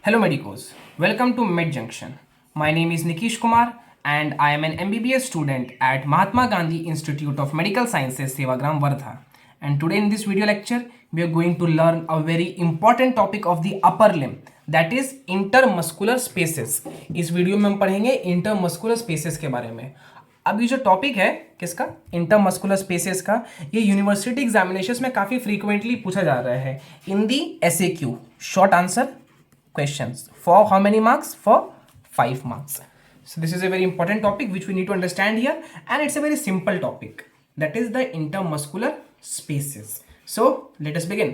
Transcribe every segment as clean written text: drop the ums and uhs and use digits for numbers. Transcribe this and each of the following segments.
Hello medicos, welcome to Med Junction. My name is Nikish Kumar and I am an MBBS student at Mahatma Gandhi Institute of Medical Sciences, Sevagram, Wardha. And today in this video lecture, we are going to learn a very important topic of the upper limb, that is intermuscular spaces. इस video में हम पढ़ेंगे intermuscular spaces के बारे में. अब ये जो टॉपिक है किसका, इंटरमस्कुलर स्पेसेस का, ये यूनिवर्सिटी एग्जामिनेशंस में काफ़ी फ्रीक्वेंटली पूछा जा रहा है इन दी SAQ, short answer questions. For how many marks? For 5 marks. So this is a very important topic which we need to understand here, and it's a very simple topic, that is the intermuscular spaces. So let us begin.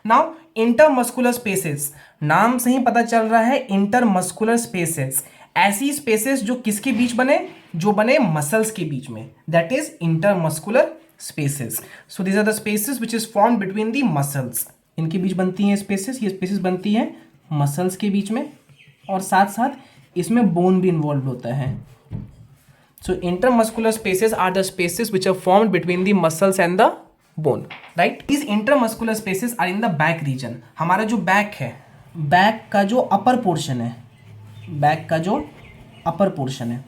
Now intermuscular spaces, नाम से ही पता चल रहा है intermuscular spaces, ऐसी spaces जो किसके बीच बने, जो बने मसल्स के बीच में, that is intermuscular spaces. So these are the spaces which is formed between the muscles. इनके बीच बनती हैं स्पेसेस, ये स्पेसेस बनती हैं मसल्स के बीच में, और साथ साथ इसमें बोन भी इन्वॉल्व होता है. So intermuscular spaces are the spaces which are formed between the muscles and the bone, right. These intermuscular spaces are in the back region. हमारा जो बैक है, बैक का जो अपर पोर्शन है, बैक का जो अपर पोर्शन है,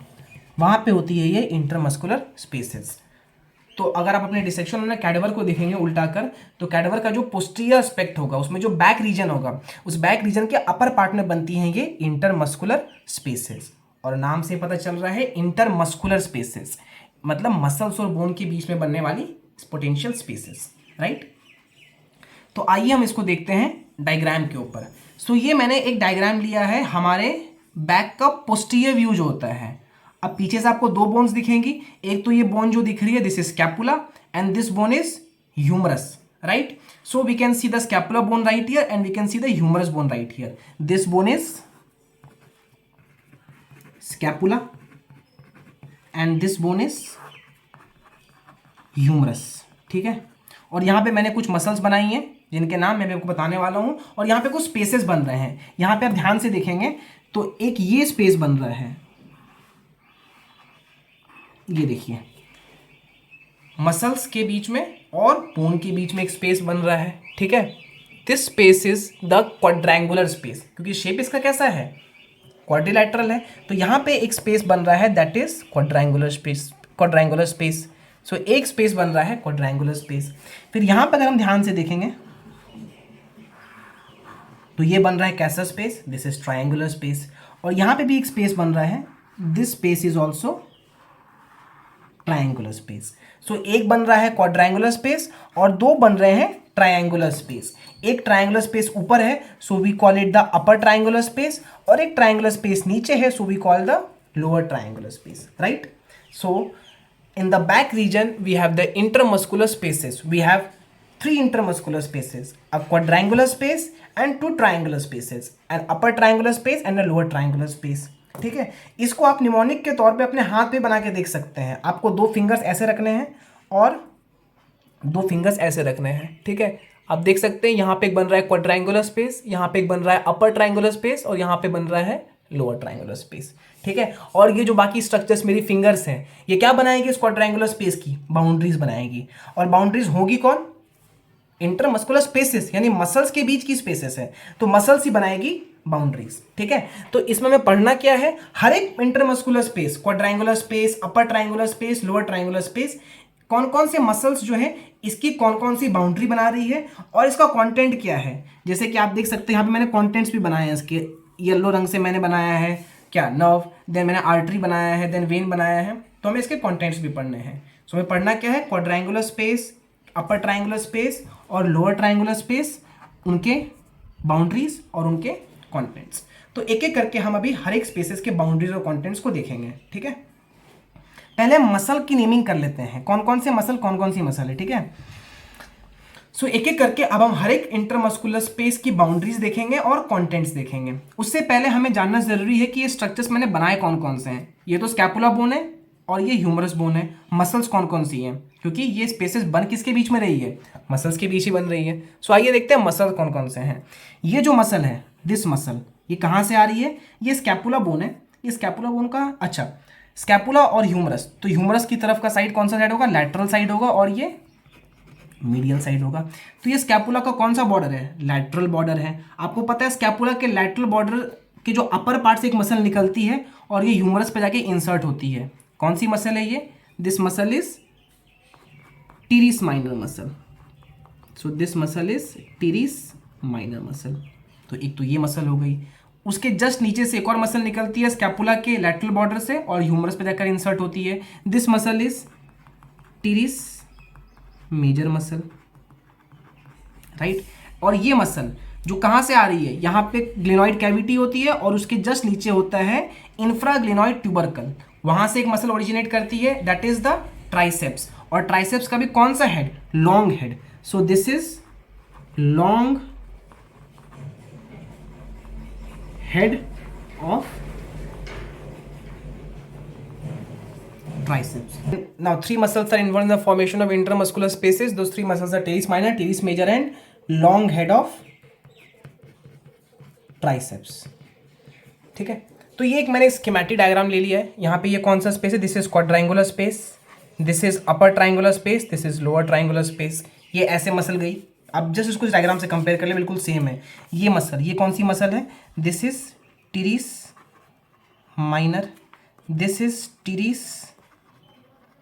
वहाँ पे होती है ये इंटरमस्कुलर स्पेसेस. तो अगर आप अपने डिसेक्शन में कैडेवर को देखेंगे उल्टा कर, तो कैडेवर का जो पोस्टीरियर एस्पेक्ट होगा, उसमें जो बैक रीजन होगा, उस बैक रीजन के अपर पार्ट में बनती हैं ये इंटरमस्कुलर स्पेसेस. और नाम से पता चल रहा है इंटरमस्कुलर स्पेसेस, मतलब मसल्स और बोन के बीच में बनने वाली पोटेंशियल स्पेसेस, राइट. तो आइए हम इसको देखते हैं डायग्राम के ऊपर. सो ये मैंने एक डायग्राम लिया है हमारे बैक का पोस्टीरियर व्यू जो होता है. अब पीछे से आपको दो बोन्स दिखेंगी, एक तो ये बोन जो दिख रही है, this is scapula and this bone is humerus, right. So we can see the scapula bone right here and we can see the humerus bone right here. This bone is scapula and this bone is humerus, ठीक है. और यहाँ पे मैंने कुछ muscles बनाई हैं जिनके नाम मैं आपको बताने वाला हूँ, और यहाँ पे कुछ स्पेसेस बन रहे हैं. यहाँ पे आप ध्यान से देखेंगे तो एक ये स्पेस बन रहा है, ये देखिए, मसल्स के बीच में और बोन के बीच में एक स्पेस बन रहा है, ठीक है. This space is the quadrangular space, क्योंकि शेप इसका कैसा है, क्वाड्रिलैटरल है. तो यहाँ पे एक स्पेस बन रहा है, that is quadrangular space, quadrangular space. So एक स्पेस बन रहा है क्वाड्रेंगुलर स्पेस. फिर यहाँ पर अगर हम ध्यान से देखेंगे तो ये बन रहा है कैसा space, this is triangular space. और यहाँ पे भी एक स्पेस बन रहा है, this space is also triangular space. So एक बन रहा है क्वाड्रेंगुलर स्पेस और दो बन रहे हैं ट्रायंगुलर स्पेस. एक ट्रायंगुलर स्पेस ऊपर है, so we call it the upper triangular space, और एक ट्रायंगुलर स्पेस नीचे है, so we call the lower triangular space, right. So in the back region we have the intermuscular spaces. We have 3 intermuscular spaces, a quadrangular space and 2 triangular spaces, an upper triangular space and a lower triangular space, ठीक है. इसको आप mnemonic के तौर पे अपने हाथ पे बना के देख सकते हैं. आपको 2 फिंगर्स ऐसे रखने हैं और 2 फिंगर्स ऐसे रखने हैं, ठीक है. आप देख सकते हैं यहाँ पे एक बन रहा है क्वाड्रेंगुलर स्पेस, यहाँ पे एक बन रहा है अपर ट्रायंगुलर स्पेस, और यहाँ पे बन रहा है लोअर ट्रायंगुलर स्पेस, ठीक है. और ये जो बाकी स्ट्रक्चर्स मेरी फिंगर्स हैं, ये क्या बनाएंगे, इस क्वाड्रेंगुलर स्पेस की बाउंड्रीज बनाएगी. और बाउंड्रीज होगी कौन, इंटरमस्कुलर स्पेसेस, यानी मसल्स के बीच की स्पेसेस है, तो मसल्स ही बनाएगी बाउंड्रीज, ठीक है. तो इसमें मैं पढ़ना क्या है, हर एक इंटरमस्कुलर स्पेस, क्वाड्रेंगुलर स्पेस, अपर triangular space, lower triangular space, कौन कौन से मसल्स जो है इसकी कौन कौन सी बाउंड्री बना रही है और इसका कंटेंट क्या है. जैसे कि आप देख सकते हैं यहाँ पे मैंने कंटेंट्स भी बनाए हैं इसके, येलो रंग से मैंने बनाया है क्या, नर्व, देन मैंने आर्टरी बनाया है, देन वेन बनाया है. तो हमें इसके कंटेंट्स भी पढ़ने हैं. सो हमें पढ़ना क्या है, क्वाड्रेंगुलर स्पेस, अपर ट्रायंगुलर स्पेस और लोअर ट्रायंगुलर स्पेस, उनके बाउंड्रीज और उनके कंटेंट्स. तो एक एक करके हम अभी हर एक स्पेसेस के बाउंड्रीज और कंटेंट्स को देखेंगे, ठीक है. पहले मसल की नेमिंग कर लेते हैं, कौन कौन से मसल, कौन कौन सी मसल है, ठीक है. सो एक एक करके अब हम हर एक इंटरमस्कुलर स्पेस की बाउंड्रीज देखेंगे और कंटेंट्स देखेंगे. उससे पहले हमें जानना जरूरी है कि ये स्ट्रक्चर्स मैंने बनाए कौन कौन से हैं. ये तो स्कैपुला बोन है और ये ह्यूमरस बोन है. मसल्स कौन कौन सी हैं, क्योंकि ये स्पेसेस बन किसके बीच में रही है, मसल्स के बीच ही बन रही है. सो आइए देखते हैं मसल कौन कौन से हैं. ये जो मसल है, दिस मसल, ये कहाँ से आ रही है, ये स्कैपुला बोन है. ये स्कैपुला बोन का, अच्छा, स्कैपुला और ह्यूमरस, तो ह्यूमरस की तरफ का साइड कौन सा साइड होगा, लैटरल साइड होगा, और ये मीडियल साइड होगा। तो ये स्कैपुला का कौन सा बॉर्डर है? लैटरल बॉर्डर है। आपको पता है स्कैपुला के लैटरल बॉर्डर के जो अपर पार्ट से एक मसल निकलती है और ये ह्यूमरस पे जाके इंसर्ट होती है। कौन सी मसल है ये? This muscle is teres minor muscle. So this muscle is teres minor muscle. तो एक तो ये मसल हो गई। उसके जस्ट नीचे से एक और मसल निकलती है स्कैपुला के लैटरल बॉर्डर से और ह्यूमरस पे जाकर इंसर्ट होती है। This muscle is teres major muscle, right. और ये मसल जो कहाँ से आ रही है? यहाँ पे ग्लेनॉइड कैविटी होती है और उसके जस्ट नीचे होता है इंफ्राग्लेनॉइड ट्यूबरकल। वहां से एक मसल ओरिजिनेट करती है, दैट इज द ट्राइसेप्स। और ट्राइसेप्स का भी कौन सा head? Long head. So this is long head of triceps. Now three muscles are involved in the formation of intermuscular spaces. Those three muscles are teres minor, teres major and long head of triceps. ठीक है, तो ये एक मैंने schematic diagram ले लिया है। यहाँ पे ये कौन सा स्पेस है? This is quadrangular space, this is upper triangular space, this is lower triangular space. ये ऐसे मसल गई। अब जस्ट इसको डायग्राम से कंपेयर कर ले, बिल्कुल सेम है। ये मसल, ये कौन सी मसल है? This is teres minor, this is teres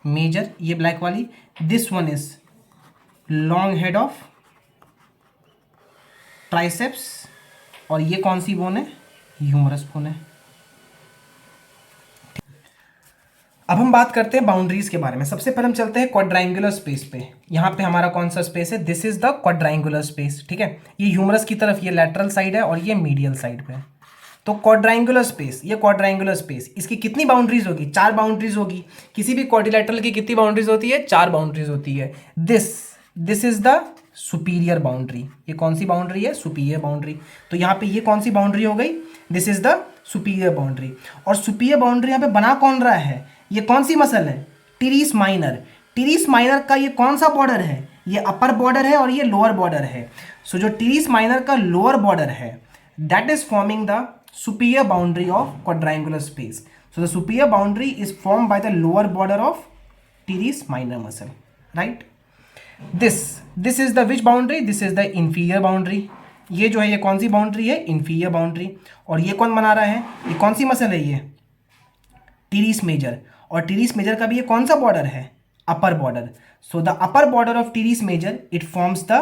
major, ये ब्लैक वाली। This one is long head of triceps और ये कौन सी बोन है? ह्यूमरस बोन है। अब हम बात करते हैं बाउंड्रीज के बारे में। सबसे पहले हम चलते हैं क्वाड्रायंगुलर स्पेस पे। यहाँ पे हमारा कौन सा स्पेस है? This is the quadrangular space, ठीक है। ये ह्यूमरस की तरफ ये लैटरल साइड है और ये मीडियल साइड पे है। तो क्वाड्रायंगुलर स्पेस, ये क्वाड्रायंगुलर स्पेस, इसकी कितनी बाउंड्रीज होगी? 4 बाउंड्रीज होगी। किसी भी क्वाड्रिलैटरल की कितनी बाउंड्रीज होती है? 4 बाउंड्रीज होती है। This is the superior boundary. ये कौन सी बाउंड्री है? Superior boundary. तो यहाँ पे ये कौन सी बाउंड्री हो गई? This is the superior boundary. और सुपीरियर बाउंड्री यहाँ पे बना कौन रहा है? ये कौन सी मसल है? Teres minor. टीरिस माइनर का ये कौन सा बॉर्डर है? ये अपर बॉर्डर है और ये लोअर बॉर्डर है। सो जो टीरिस माइनर का लोअर बॉर्डर है, that is forming the superior boundary of quadrangular space. So the superior boundary is formed by the lower border of teres minor muscle, right? This is the which boundary? This is the inferior boundary. ये जो है ये कौन सी boundary है? inferior boundary. और ये कौन बना रहा है? ये कौन सी मसल है? ये teres major। और teres major का भी ये कौन सा बॉर्डर है? upper border. So the upper border of teres major, it forms the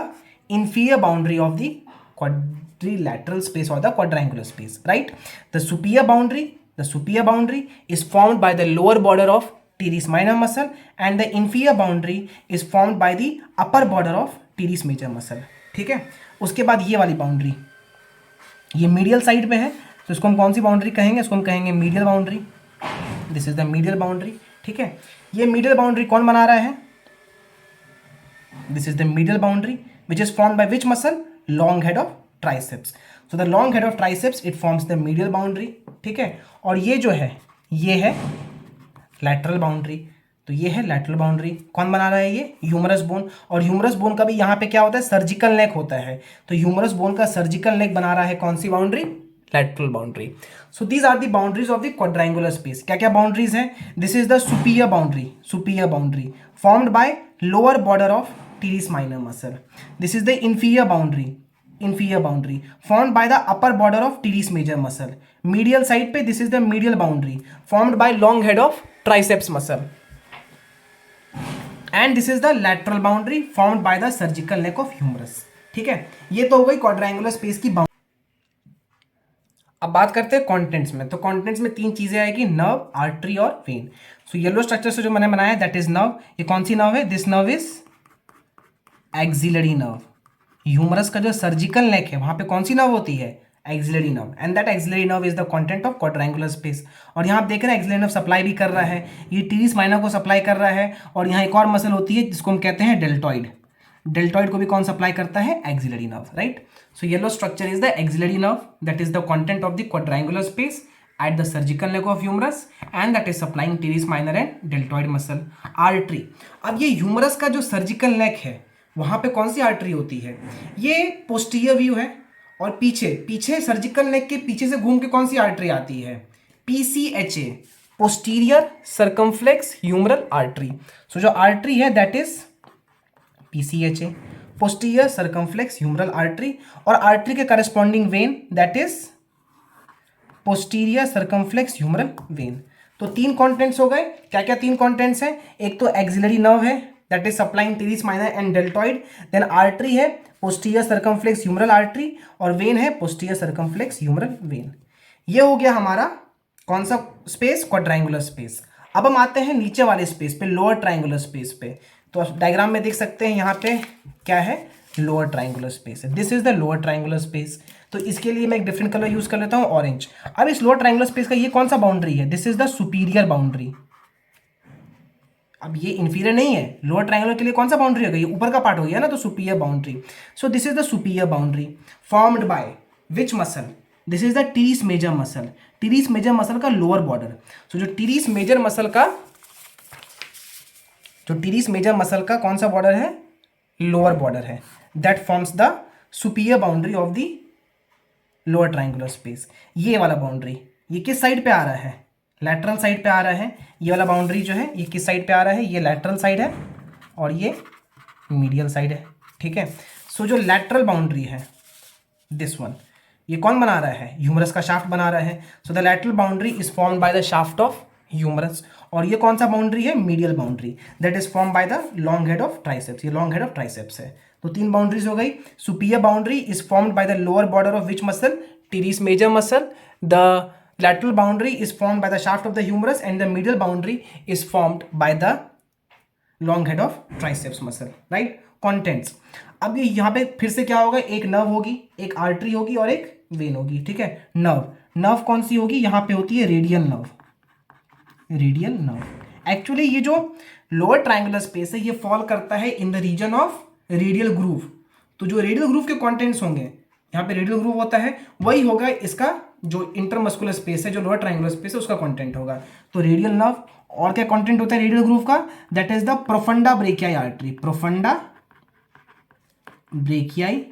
inferior boundary of the quadrilateral space or the quadrangular space, right? The superior boundary is formed by the lower border of teres minor muscle and the inferior boundary is formed by the upper border of teres major muscle, ठीक है। उसके बाद ये वाली boundary, ये medial side पे है, तो इसको हम कौन सी बाउंड्री कहेंगे? इसको हम कहेंगे medial boundary. This is the medial boundary, ठीक है। ये मीडियल बाउंड्री कौन बना रहा है? This is the medial boundary which is formed by which muscle? Long head of triceps. So the long head of triceps it forms the medial boundary, ठीक है। और ये जो है ये है लैटरल बाउंड्री। तो ये है लैटरल बाउंड्री। कौन बना रहा है? ये ह्यूमरस बोन। और ह्यूमरस बोन का भी यहाँ पे क्या होता है? सर्जिकल नेक होता है। तो ह्यूमरस बोन का सर्जिकल नेक बना रहा है कौन सी boundary? Lateral boundary. So these are the boundaries of the quadrangular space. क्या क्या बाउंड्रीज हैं? This is the superior boundary formed by lower border of teres minor muscle. This is the inferior boundary formed by the upper border of teres major muscle. Medial side पे this is the medial boundary formed by long head of triceps muscle. And this is the lateral boundary formed by the surgical neck of humerus. ठीक है, ये तो हो गई quadrangular space की boundary. अब बात करते हैं कंटेंट्स में। तो कंटेंट्स में 3 चीजें आएगी, नर्व, आर्टरी और वेन। सो येलो स्ट्रक्चर से जो मैंने बनाया दैट इज नर्व। ये कौन सी नर्व है? This nerve is axillary nerve. Humerus का जो सर्जिकल नेक है वहां पे कौन सी नर्व होती है? Axillary nerve. And that axillary nerve is the content of quadrangular space. और यहाँ आप देख रहे हैं एक्सिलरी नर्व सप्लाई भी कर रहा है, ये टीरिस माइनर को सप्लाई कर रहा है। और यहाँ एक और मसल होती है जिसको हम कहते हैं डेल्टॉइड। डेल्टॉइड को भी कौन सप्लाई करता है? Axillary nerve, right. So yellow structure is the axillary nerve that is the content of the quadrangular space at the surgical neck of humerus and that is supplying teres minor and deltoid muscle. Artery, अब ये humerus का जो surgical neck है वहां पे कौन सी artery होती है? ये पोस्टीरियर व्यू है और पीछे सर्जिकल नेक के पीछे से घूम के कौन सी आर्टरी आती है? PCHA, posterior circumflex humeral artery. So जो आर्टरी है that is PCHA, posterior circumflex humeral artery, और आर्टरी के corresponding vein that is posterior circumflex humeral vein. तो 3 कंटेंट्स हो गए। क्या क्या 3 कंटेंट्स हैं? एक तो एक्सिलरी नर्व है that is supplying teres minor and deltoid, then artery है पोस्टीरियर सर्कमफ्लेक्स ह्यूमरल आर्टरी, और वेन है पोस्टीरियर सर्कमफ्लेक्स ह्यूमरल वेन। ये हो गया हमारा कौन सा स्पेस? Quadrangular space. अब हम आते हैं नीचे वाले स्पेस पे, लोअर ट्रायंगुलर स्पेस पे। तो डायग्राम में देख सकते हैं यहाँ पे क्या है? लोअर ट्रायंगुलर स्पेस है। This is the lower triangular space. तो इसके लिए मैं एक डिफरेंट कलर यूज कर लेता हूँ, ऑरेंज। अब इस लोअर ट्रायंगुलर स्पेस का ये कौन सा बाउंड्री है? This is the superior boundary. अब ये इंफीरियर नहीं है, लोअर ट्रायंगुलर के लिए कौन सा बाउंड्री होगा? ये ऊपर का पार्ट हो गया ना, तो superior boundary. So this is the superior boundary formed by which muscle? This is the teres major muscle. Teres major muscle का लोअर बॉर्डर। सो जो टीरिस मेजर मसल का कौन सा बॉर्डर है? लोअर बॉर्डर है। That forms the superior boundary of the lower triangular space. ये वाला boundary ये किस साइड पे आ रहा है? लैटरल साइड पे आ रहा है। ये वाला बाउंड्री जो है ये किस साइड पे आ रहा है? ये लैटरल साइड है और ये मीडियल साइड है। ठीक है। सो जो लैटरल बाउंड्री है दिस वन, ये कौन बना रहा है? ह्यूमरस का शाफ्ट बना रहा है। So the lateral boundary is formed by the shaft of humerus. और ये कौन सा बाउंड्री है? Medial boundary that is form by the long head of triceps. ये लॉन्ग हेड ऑफ ट्राइसेप्स है। तो 3 बाउंड्रीज हो गई। Superior boundary is formed by the lower border of which muscle? Teres major muscle. The lateral boundary is formed by the shaft of the humerus and the medial boundary is formed by the long head of triceps muscle, right? Contents। अब ये यहाँ पे फिर से क्या होगा? एक nerve होगी, एक आर्टरी होगी और एक वेन होगी। ठीक है। नर्व कौन सी होगी? यहाँ पे होती है रेडियल नर्व। एक्चुअली ये जो लोअर ट्रायंगुलर स्पेस है ये फॉल करता है in the region of radial groove. तो जो रेडियल ग्रूव के कॉन्टेंट्स होंगे, यहाँ पे रेडियल ग्रूव होता है, वही होगा इसका जो इंटरमस्कुलर स्पेस है, जो लोअर ट्रायंगुलर स्पेस है उसका कंटेंट होगा। तो रेडियल नर्व। और क्या कंटेंट होता है रेडियल ग्रूव का? That is the profunda brachii artery. Profunda brachii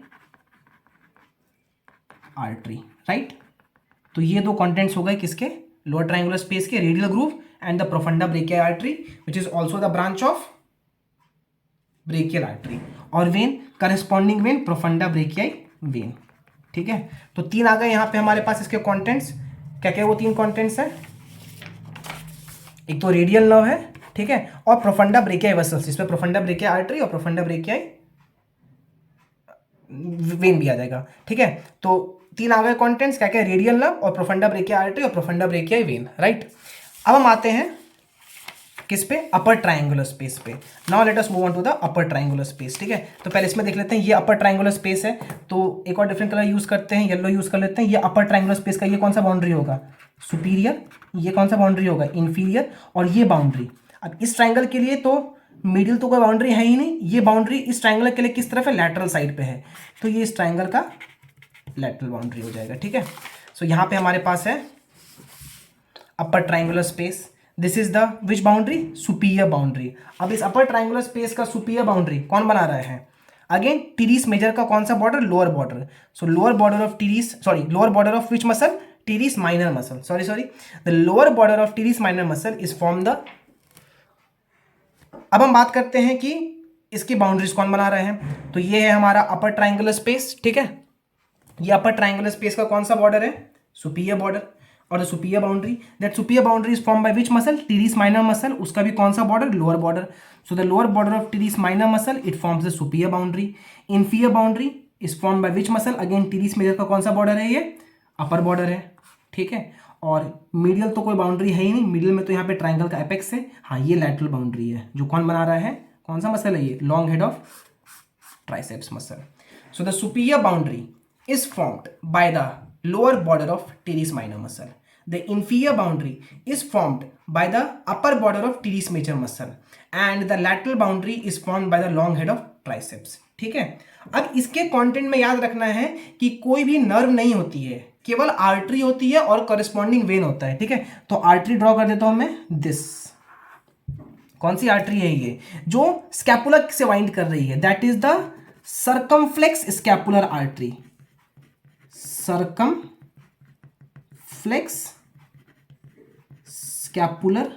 artery, right. तो ये 2 कंटेंट्स हो गए किसके? लोअर ट्रायंगुलर स्पेस के, radial groove and the profunda brachii artery which is also the branch of brachial artery. और vein, corresponding vein profunda brachii vein. ठीक है। तो 3 आ गए यहाँ पे हमारे पास इसके कंटेंट्स। क्या क्या वो 3 कंटेंट्स हैं? एक तो रेडियल नर्व है, ठीक है, और प्रोफंडा ब्रेकियाई वेसल्स, इसमें प्रोफंडा ब्रेकियाई आर्टरी और प्रोफंडा ब्रेकियाई वेन भी आ जाएगा। ठीक है। तो 3 आ गए कंटेंट्स। क्या क्या? रेडियल नर्व और प्रोफंडा ब्रेकियाई आर्टरी और प्रोफंडा ब्रेकियाई वेन, राइट। अब हम आते हैं किस पे? अपर ट्रायंगुलर स्पेस पे। Now let us move on to the upper triangular space. ठीक है। तो पहले इसमें देख लेते हैं, ये अपर ट्रायंगुलर स्पेस है। तो एक और डिफरेंट कलर यूज करते हैं, येलो यूज कर लेते हैं। ये अपर ट्रायंगुलर स्पेस का ये कौन सा बाउंड्री होगा? सुपीरियर। ये कौन सा बाउंड्री होगा? इंफीरियर। और ये बाउंड्री, अब इस ट्रायंगल के लिए तो मिडिल तो कोई बाउंड्री है ही नहीं, ये बाउंड्री इस ट्रायंगल के लिए किस तरफ है? लैटरल साइड पे है। तो ये इस ट्रायंगल का लैटरल बाउंड्री हो जाएगा। ठीक है। सो यहाँ पे हमारे पास है अपर triangular space. This is the which boundary? Superior boundary. अब इस अपर ट्रायंगुलर स्पेस का सुपीरियर बाउंड्री कौन बना रहा है? अगेन टीरिस मेजर का कौन सा बॉर्डर? Lower border. So lower border of teres, sorry lower border of which muscle? Teres minor muscle. Sorry the lower border of teres minor muscle is form the. अब हम बात करते हैं कि इसकी बाउंड्रीज कौन बना रहे हैं। तो ये है हमारा अपर ट्रायंगुलर स्पेस। ठीक है। ये अपर ट्रायंगुलर स्पेस का कौन सा बॉर्डर है? Superior border. और the superior boundary, that superior boundary is form by which muscle? Teres minor muscle. उसका भी कौन सा बॉर्डर? Lower border. So the lower border of teres minor muscle it forms the superior boundary. Inferior boundary is form by which muscle? Again teres major का कौन सा border है? ये अपर बॉर्डर है। ठीक है। और मीडियल तो कोई बाउंड्री है ही नहीं, मीडियल में तो यहाँ पे ट्राइंगल का एपेक्स है। हाँ, ये लैटरल बाउंड्री है जो कौन बना रहा है? कौन सा मसल है ये? Long head of triceps muscle. So the superior boundary is formed by the lower border of teres minor muscle. The inferior boundary is formed by the upper border of teres major muscle and the lateral boundary is formed by the long head of triceps. ठीक है. अब इसके content में याद रखना है कि कोई भी नर्व नहीं होती है, केवल आर्टरी होती है और कॉरेस्पॉन्डिंग वेन होता है. ठीक है. तो आर्टरी ड्रॉ कर देता हूं मैं. दिस कौन सी आर्टरी है? ये जो स्कैपुला से वाइंड कर रही है, that is the circumflex scapular artery. Circumflex scapular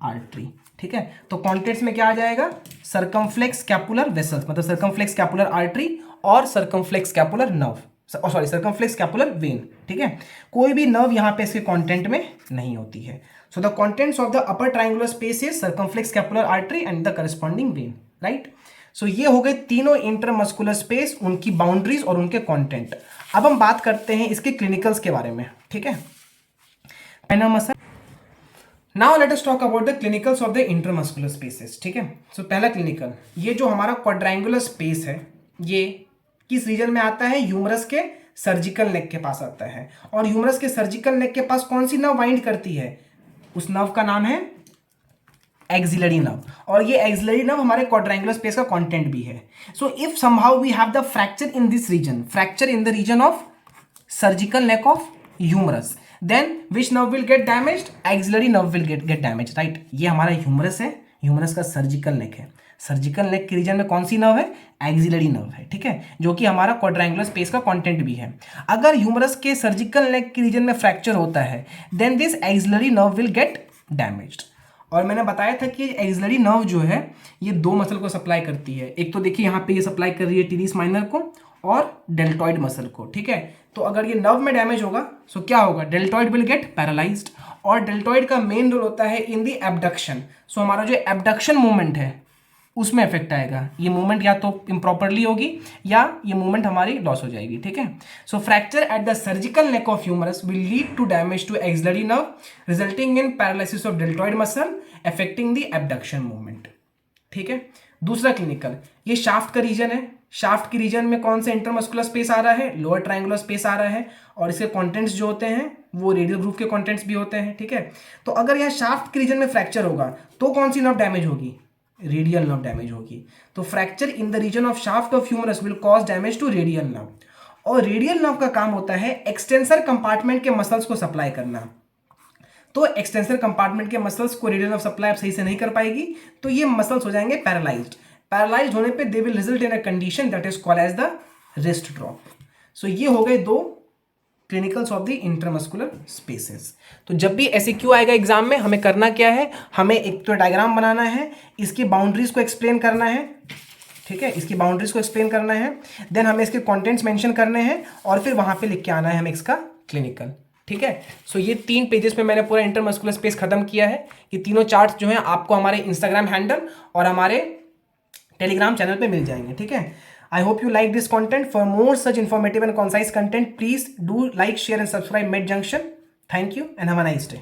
artery. ठीक है। तो कॉन्टेंट्स में क्या आ जाएगा, सर्कमफ्लेक्स स्कैपुलर वेसल्स, मतलब सर्कमफ्लेक्स स्कैपुलर आर्टरी और circumflex scapular nerve, sorry circumflex scapular when, ठीक है। कोई भी नर्व यहाँ पे इसके कंटेंट में नहीं होती है। So the contents of the upper triangular space is circumflex scapular artery and the corresponding vein, right. सो ये हो गए तीनों इंटरमस्कुलर स्पेस, उनकी बाउंड्रीज और उनके कंटेंट। अब हम बात करते हैं इसके क्लिनिकल्स के बारे में, ठीक है। Now let us talk about the clinicals of the intermuscular spaces, ठीक है। सो पहला क्लिनिकल, ये जो हमारा क्वाड्रेंगुलर स्पेस है, ये किस रीजन में आता है, ह्यूमरस के सर्जिकल नेक के पास आता है। और ह्यूमरस के सर्जिकल नेक के पास कौन सी नर्व वाइंड करती है, उस नर्व का नाम है एक्सिलरी नर्व। और ये एक्सिलरी नर्व हमारे क्वाड्रेंगुलर स्पेस का कंटेंट भी है। So if somehow we have the fracture in this region, fracture in the region of surgical neck of humerus, then which nerve will get damaged, axillary nerve will get damaged, right। ये हमारा humerus है, humerus का surgical नेक है। Surgical neck के reason में कौन सी nerve है, एक्सिलरी नर्व है, ठीक है, जो कि हमारा क्वाड्रेंगुलर स्पेस का कंटेंट भी है। अगर ह्यूमरस के सर्जिकल नेक के रीजन में फ्रैक्चर होता है, then this axillary nerve will get damaged. और मैंने बताया था कि एक्सिलरी नर्व जो है ये दो मसल को सप्लाई करती है। एक तो देखिए यहाँ पे ये सप्लाई कर रही है टीरिस माइनर को और डेल्टॉइड मसल को, ठीक है। तो अगर ये नर्व में डैमेज होगा सो क्या होगा, डेल्टॉइड विल गेट पैरालाइज्ड। और डेल्टॉइड का मेन रोल होता है इन दी एब्डक्शन। सो हमारा जो एब्डक्शन मूवमेंट है उसमें इफेक्ट आएगा। ये मूवमेंट या तो इम्प्रॉपरली होगी या ये मूवमेंट हमारी लॉस हो जाएगी, ठीक है। So fracture at the surgical neck of humerus will lead to damage to axillary nerve resulting in paralysis of deltoid muscle affecting the abduction movement, ठीक है। दूसरा क्लिनिकल, ये शाफ्ट का रीजन है। शाफ्ट के रीजन में कौन सा इंटरमस्कुलर स्पेस आ रहा है, लोअर ट्रायंगुलर स्पेस आ रहा है। और इसके कंटेंट्स जो होते हैं वो रेडियल ग्रूव के कंटेंट्स भी होते हैं, ठीक है। तो अगर यहाँ शाफ्ट के रीजन में फ्रैक्चर होगा तो कौन सी नर्व डैमेज होगी, रेडियल नर्व डैमेज होगी। तो fracture in the region of shaft of humerus will cause damage to radial nerve. और रेडियल नर्व का काम होता है एक्सटेंसर कंपार्टमेंट के मसल्स को सप्लाई करना। तो एक्सटेंसर कंपार्टमेंट के मसल्स को रेडियल नर्व सप्लाई सही से नहीं कर पाएगी, तो ये मसल्स हो जाएंगे पैरालाइज्ड। पैरालाइज्ड होने पे they will result in a condition that is called as the wrist drop. So ये हो गए दो clinicals of the intermuscular spaces. तो जब भी ऐसे क्यों आएगा एग्जाम में, हमें करना क्या है, हमें एक तो डायग्राम बनाना है, इसकी बाउंड्रीज को एक्सप्लेन करना है, ठीक है, इसकी बाउंड्रीज को एक्सप्लेन करना है, देन हमें इसके कंटेंट्स मेंशन करने हैं और फिर वहां पे लिख के आना है हमें इसका क्लिनिकल, ठीक है। सो ये 3 पेजेस पे मैंने पूरा इंटरमस्कुलर स्पेस खत्म किया है। ये तीनों चार्ट्स जो हैं आपको हमारे इंस्टाग्राम हैंडल और हमारे टेलीग्राम चैनल पे मिल जाएंगे, ठीक है। I hope you like this content. For more such informative and concise content please do like, share and subscribe made junction. Thank you and have a nice day.